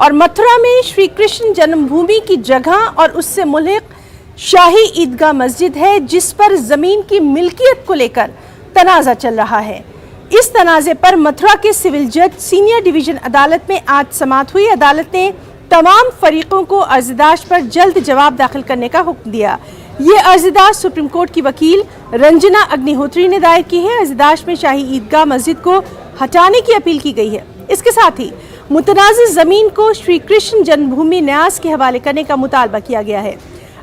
और मथुरा में श्री कृष्ण जन्मभूमि की जगह और उससे मुल्हिक शाही ईदगाह मस्जिद है, जिस पर जमीन की मिल्कियत को लेकर तनाज़ा चल रहा है। इस तनाज़े पर मथुरा के सिविल जज सीनियर डिवीजन अदालत में आज समाअत हुई। अदालत ने तमाम फरीकों को अर्ज़दाश्त पर जल्द जवाब दाखिल करने का हुक्म दिया। ये अर्ज़दाश्त सुप्रीम कोर्ट की वकील रंजना अग्निहोत्री ने दायर की है। अर्ज़दाश्त में शाही ईदगाह मस्जिद को हटाने की अपील की गई है। इसके साथ ही मुतनाज़िर ज़मीन को श्री कृष्ण जन्मभूमि न्यास के हवाले करने का मुतालबा किया गया है।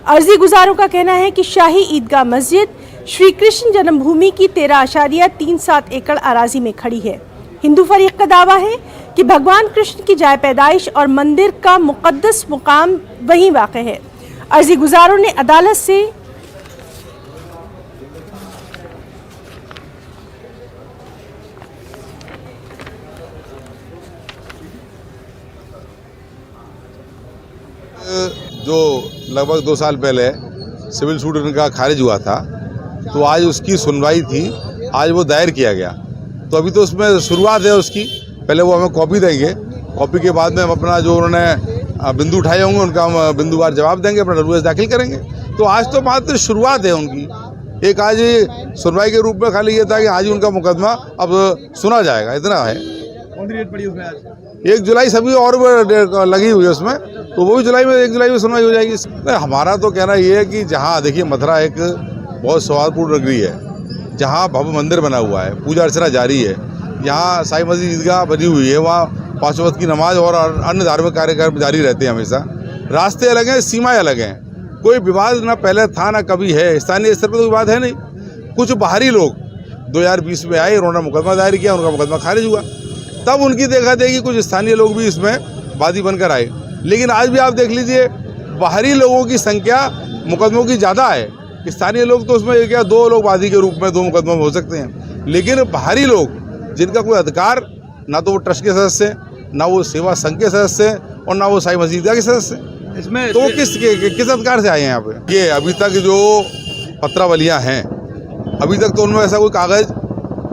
अर्जी गुजारों का कहना है कि शाही ईदगाह मस्जिद श्री कृष्ण जन्मभूमि की 13.37 एकड़ अराजी में खड़ी है। हिंदू फरीक का दावा है कि भगवान कृष्ण की जाए पैदाइश और मंदिर का मुक़द्दस मुकाम वहीं वाक़ है। अर्जी गुजारों ने अदालत से जो लगभग 2 साल पहले सिविल सूट इनका खारिज हुआ था, तो आज उसकी सुनवाई थी, आज वो दायर किया गया। तो अभी तो उसमें शुरुआत है उसकी, पहले वो हमें कॉपी देंगे, कॉपी के बाद में हम अपना जो उन्होंने बिंदु उठाए होंगे उनका हम बिंदुवार जवाब देंगे, अपना डब्ल्यूएस दाखिल करेंगे। तो आज तो मात्र शुरुआत है उनकी। एक आज सुनवाई के रूप में खाली ये था कि आज उनका मुकदमा अब सुना जाएगा, इतना है। कौन सी डेट पड़ी उसमें आज? 1 जुलाई सभी और लगी हुई है उसमें, तो वो भी 1 जुलाई में सुनवाई हो जाएगी। हमारा तो कहना ये है कि जहाँ देखिए मथुरा एक बहुत सौहार्दपूर्ण नगरी है, जहाँ भव्य मंदिर बना हुआ है, पूजा अर्चना जारी है, यहाँ साई मस्जिद ईदगाह बनी हुई है, वहाँ 5 वक्त की नमाज और अन्य धार्मिक कार्यक्रम जारी रहते हैं हमेशा। रास्ते अलग हैं, सीमाएँ अलग हैं, कोई विवाद ना पहले था ना कभी है, स्थानीय स्तर पर तो विवाद है नहीं। कुछ बाहरी लोग 2020 में आए, उन्होंने मुकदमा दायर किया, उनका मुकदमा खारिज हुआ, तब उनकी देखा देखी कुछ स्थानीय लोग भी इसमें वादी बनकर आए। लेकिन आज भी आप देख लीजिए, बाहरी लोगों की संख्या मुकदमों की ज़्यादा है। स्थानीय लोग तो उसमें क्या 2 लोग वादी के रूप में 2 मुकदमों में हो सकते हैं, लेकिन बाहरी लोग जिनका कोई अधिकार, ना तो वो ट्रस्ट के सदस्य हैं, ना वो सेवा संघ के सदस्य हैं, और ना वो साई मस्जिद के सदस्य हैं, इसमें तो किस अधिकार से आए हैं यहाँ पे? ये अभी तक जो पत्रावलियाँ हैं, अभी तक तो उनमें ऐसा कोई कागज़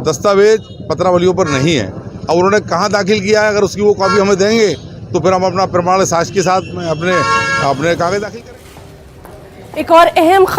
दस्तावेज पत्रावलियों पर नहीं है। और उन्होंने कहाँ दाखिल किया है, अगर उसकी वो कॉपी हमें देंगे तो फिर हम अपना प्रमाण साक्ष्य के साथ में अपने कागज दाखिल करेंगे। एक और अहम